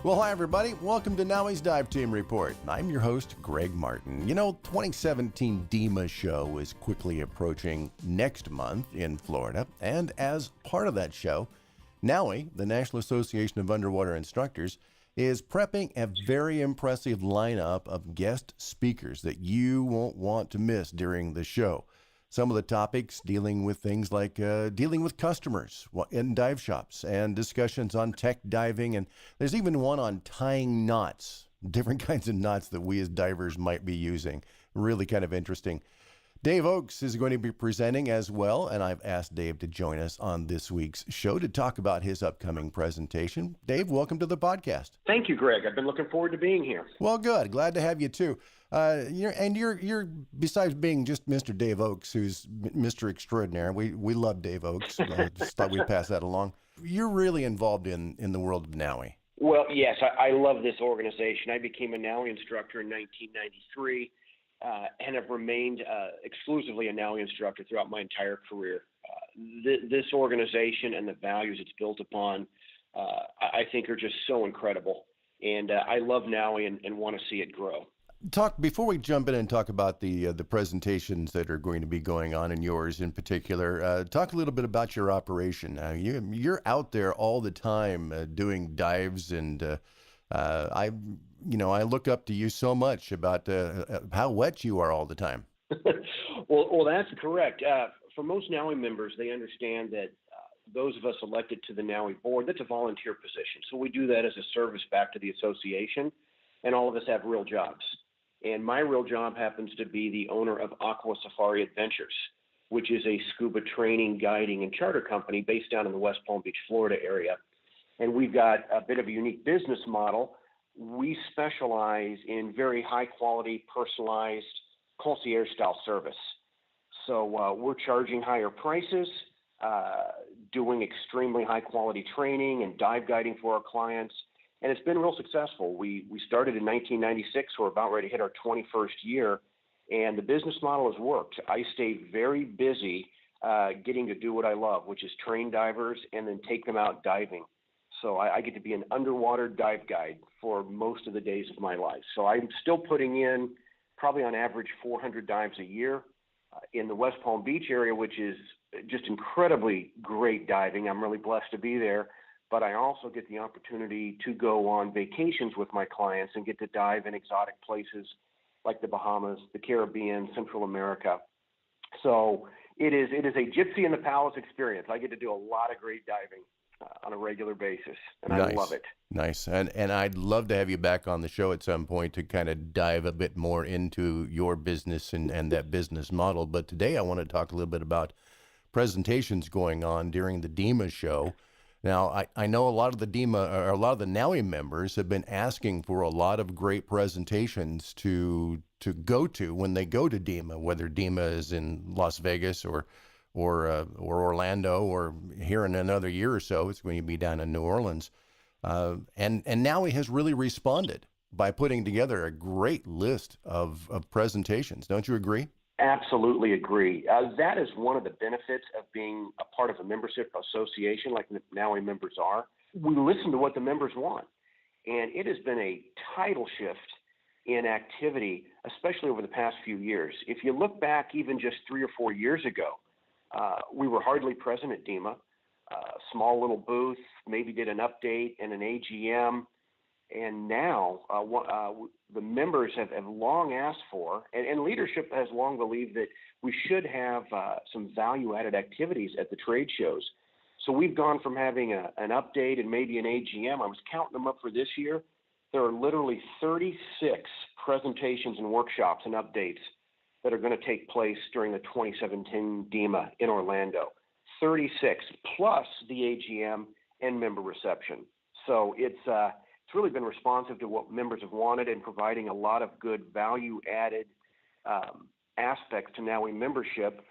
Well, hi, everybody. Welcome to NAUI's Dive Team Report. I'm your host, Greg Martin. 2017 DEMA Show is quickly approaching next month in Florida. And as part of that show, NAUI, the National Association of Underwater Instructors, is prepping a very impressive lineup of guest speakers that you won't want to miss during the show. Some of the topics dealing with things like dealing with customers in dive shops and discussions on tech diving. And there's even one on tying knots, different kinds of knots that we as divers might be using. Really kind of interesting. Dave Ochs is going to be presenting as well, and I've asked Dave to join us on this week's show to talk about his upcoming presentation. Dave, welcome to the podcast. Thank you, Greg. I've been looking forward to being here. Well, good. Glad to have you too. You're besides being just Mr. Dave Ochs, who's Mr. Extraordinaire. We love Dave Ochs. Just thought we'd pass that along. You're really involved in the world of NAUI. Well, yes, I love this organization. I became a NAUI instructor in 1993. And have remained exclusively a NAUI instructor throughout my entire career. This organization and the values it's built upon, I think, are just so incredible. And I love NAUI and want to see it grow. Before we jump in and talk about the presentations that are going to be going on, and yours in particular, talk a little bit about your operation. You're out there all the time doing dives, and I look up to you so much about how wet you are all the time. Well, that's correct. For most NAUI members, they understand that those of us elected to the NAUI board, that's a volunteer position. So we do that as a service back to the association, and all of us have real jobs. And my real job happens to be the owner of Aqua Safari Adventures, which is a scuba training, guiding, and charter company based down in the West Palm Beach, Florida area. And we've got a bit of a unique business model. We specialize in very high-quality, personalized, concierge-style service. So we're charging higher prices, doing extremely high-quality training and dive guiding for our clients, and it's been real successful. We started in 1996. We're about ready to hit our 21st year, and the business model has worked. I stay very busy getting to do what I love, which is train divers and then take them out diving. So I get to be an underwater dive guide for most of the days of my life. So I'm still putting in probably on average 400 dives a year in the West Palm Beach area, which is just incredibly great diving. I'm really blessed to be there. But I also get the opportunity to go on vacations with my clients and get to dive in exotic places like the Bahamas, the Caribbean, Central America. So it is a gypsy in the palace experience. I get to do a lot of great diving on a regular basis, and nice. I love it. Nice. And I'd love to have you back on the show at some point to kind of dive a bit more into your business and that business model. But today I want to talk a little bit about presentations going on during the DEMA show. Now, I know a lot of the NAUI members have been asking for a lot of great presentations to go to when they go to DEMA, whether DEMA is in Las Vegas or Orlando, or here in another year or so, it's going to be down in New Orleans. And NAUI has really responded by putting together a great list of presentations. Don't you agree? Absolutely agree. That is one of the benefits of being a part of a membership association like the NAUI members are. We listen to what the members want. And it has been a tidal shift in activity, especially over the past few years. If you look back even just 3 or 4 years ago, we were hardly present at DEMA, small little booth, maybe did an update and an AGM. And now the members have long asked for, and leadership has long believed that we should have some value-added activities at the trade shows. So we've gone from having an update and maybe an AGM. I was counting them up for this year. There are literally 36 presentations and workshops and updates that are going to take place during the 2017 DEMA in Orlando. 36 plus the AGM and member reception. So it's really been responsive to what members have wanted and providing a lot of good value-added aspects to NAUI membership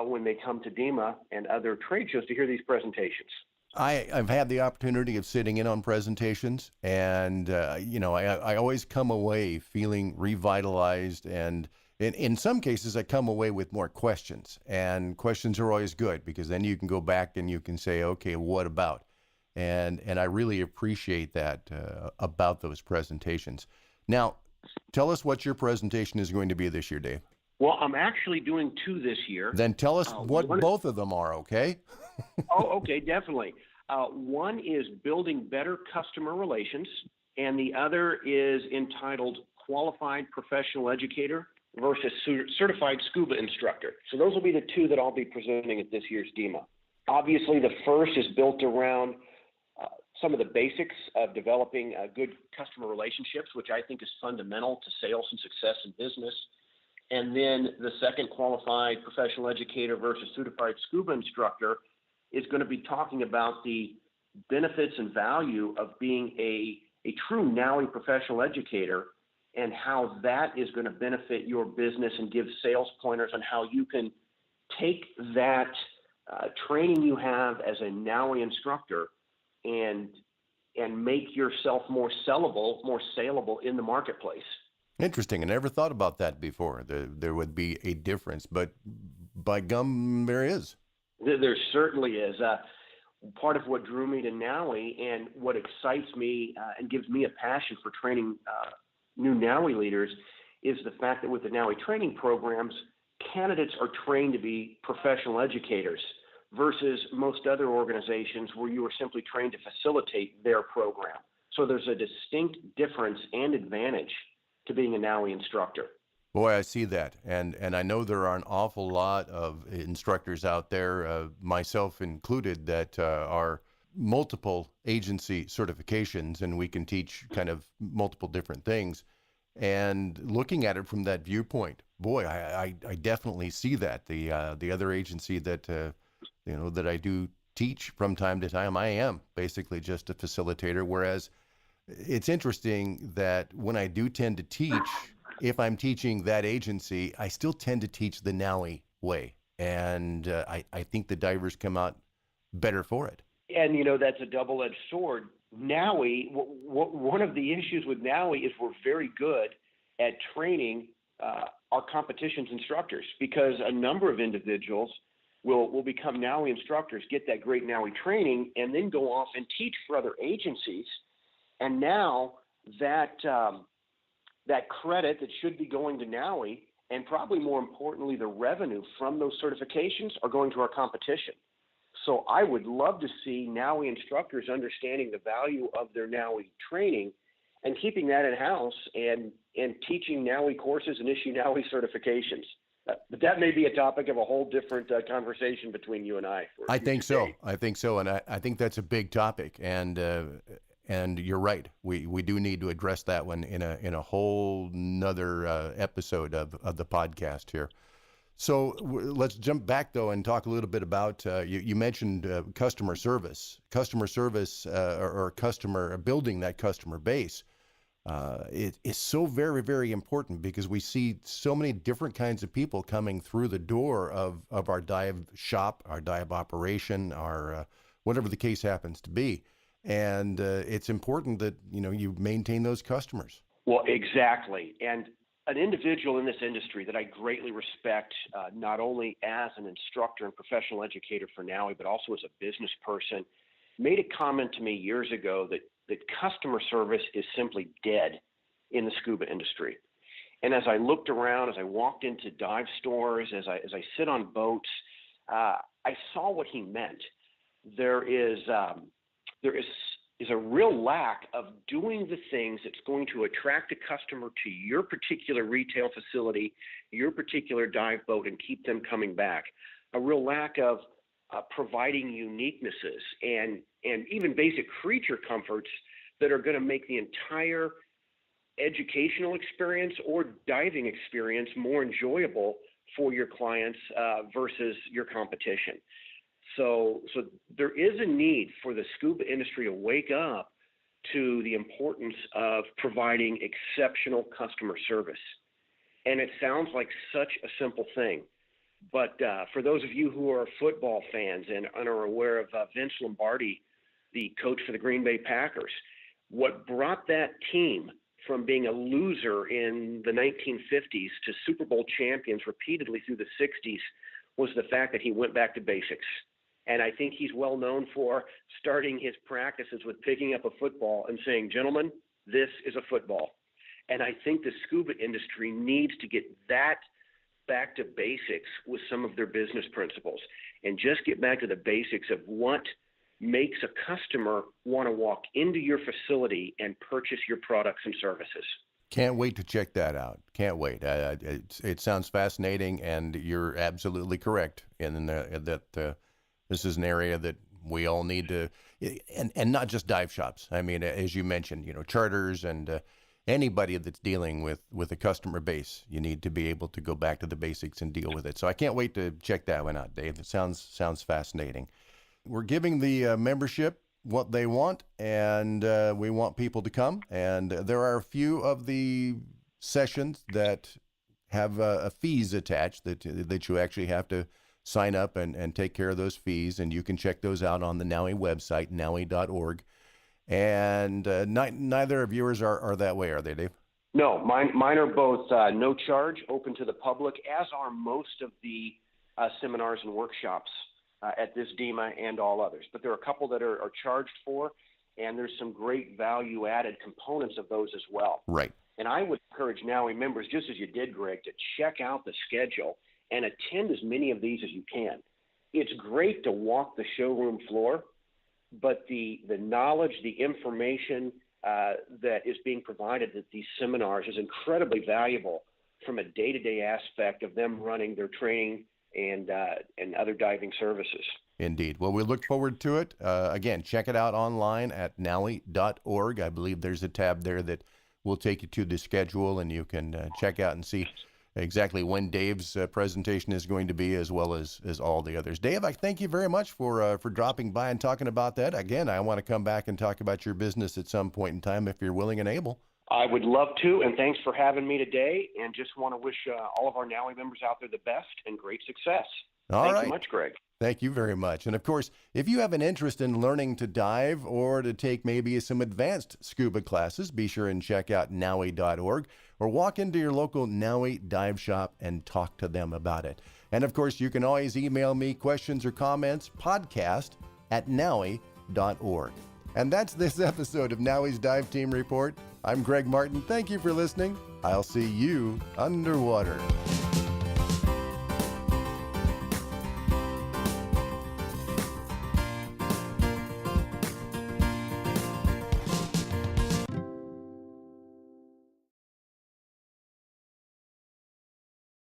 when they come to DEMA and other trade shows to hear these presentations. I've had the opportunity of sitting in on presentations, and I always come away feeling revitalized, and in some cases I come away with more questions, and questions are always good because then you can go back and you can say, okay, what about? And I really appreciate that about those presentations. Now, tell us what your presentation is going to be this year, Dave. Well, I'm actually doing two this year. Then tell us what both of them are, okay? Okay, definitely. One is building better customer relations, and the other is entitled Qualified Professional Educator versus Certified Scuba Instructor. So those will be the two that I'll be presenting at this year's DEMA. Obviously, the first is built around some of the basics of developing good customer relationships, which I think is fundamental to sales and success in business. And then the second, Qualified Professional Educator versus Certified Scuba Instructor, is going to be talking about the benefits and value of being a true NAUI professional educator and how that is going to benefit your business and give sales pointers on how you can take that training you have as a NAUI instructor and make yourself more saleable in the marketplace. Interesting. I never thought about that before. There would be a difference, but by gum, there is. There certainly is. Part of what drew me to NAUI and what excites me and gives me a passion for training new NAUI leaders is the fact that with the NAUI training programs, candidates are trained to be professional educators versus most other organizations where you are simply trained to facilitate their program. So there's a distinct difference and advantage to being a NAUI instructor. Boy, I see that. And I know there are an awful lot of instructors out there, myself included, that are multiple agency certifications, and we can teach kind of multiple different things. And looking at it from that viewpoint, boy, I definitely see that. The other agency that that I do teach from time to time, I am basically just a facilitator. Whereas it's interesting that when I do tend to teach, if I'm teaching that agency, I still tend to teach the NAUI way. And I think the divers come out better for it. And, that's a double-edged sword. NAUI, one of the issues with NAUI is we're very good at training our competitions instructors, because a number of individuals will become NAUI instructors, get that great NAUI training, and then go off and teach for other agencies. And now that credit that should be going to NAUI, and probably more importantly, the revenue from those certifications, are going to our competition. So I would love to see NAUI instructors understanding the value of their NAUI training and keeping that in-house and teaching NAUI courses and issue NAUI certifications. But that may be a topic of a whole different conversation between you and I. I think so. I think so. And I think that's a big topic. And you're right. We do need to address that one in a whole nother episode of the podcast here. So let's jump back, though, and talk a little bit about, you mentioned customer service or customer building that customer base. It is so very, very important, because we see so many different kinds of people coming through the door of our dive shop, our dive operation, our whatever the case happens to be. And it's important that, you maintain those customers. Well, exactly. And an individual in this industry that I greatly respect, not only as an instructor and professional educator for NAUI, but also as a business person, made a comment to me years ago that customer service is simply dead in the scuba industry. And as I looked around, as I walked into dive stores, as I sit on boats, I saw what he meant. There is a real lack of doing the things that's going to attract a customer to your particular retail facility, your particular dive boat, and keep them coming back. A real lack of providing uniquenesses and even basic creature comforts that are going to make the entire educational experience or diving experience more enjoyable for your clients versus your competition. So there is a need for the scuba industry to wake up to the importance of providing exceptional customer service. And it sounds like such a simple thing. But for those of you who are football fans and are aware of Vince Lombardi, the coach for the Green Bay Packers, what brought that team from being a loser in the 1950s to Super Bowl champions repeatedly through the 60s was the fact that he went back to basics. And I think he's well known for starting his practices with picking up a football and saying, gentlemen, this is a football. And I think the scuba industry needs to get that back to basics with some of their business principles and just get back to the basics of what makes a customer want to walk into your facility and purchase your products and services. Can't wait to check that out. Can't wait. It sounds fascinating, and you're absolutely correct in that this is an area that we all need to, and not just dive shops. I mean, as you mentioned, charters and anybody that's dealing with a customer base, you need to be able to go back to the basics and deal with it. So I can't wait to check that one out, Dave. It sounds fascinating. We're giving the membership what they want, and we want people to come. And there are a few of the sessions that have fees attached that you actually have to sign up and take care of those fees. And you can check those out on the NAUI website, naui.org. And neither of yours are that way, are they, Dave? No, mine are both no charge, open to the public, as are most of the seminars and workshops at this DEMA and all others. But there are a couple that are charged for, and there's some great value-added components of those as well. Right. And I would encourage NAUI members, just as you did, Greg, to check out the schedule and attend as many of these as you can. It's great to walk the showroom floor, but the knowledge, the information that is being provided at these seminars is incredibly valuable from a day-to-day aspect of them running their training and other diving services. Indeed. Well, we look forward to it. Again, check it out online at naui.org. I believe there's a tab there that will take you to the schedule, and you can check out and see exactly when Dave's presentation is going to be, as well as all the others. Dave, I thank you very much for dropping by and talking about that. Again, I want to come back and talk about your business at some point in time if you're willing and able. I would love to, and thanks for having me today, and just want to wish all of our NAUI members out there the best and great success. Thanks so much, Greg. Thank you very much. And of course, if you have an interest in learning to dive or to take maybe some advanced scuba classes, be sure and check out naui.org or walk into your local NAUI dive shop and talk to them about it. And of course, you can always email me questions or comments, podcast@naui.org. And that's this episode of NAUI's Dive Team Report. I'm Greg Martin. Thank you for listening. I'll see you underwater.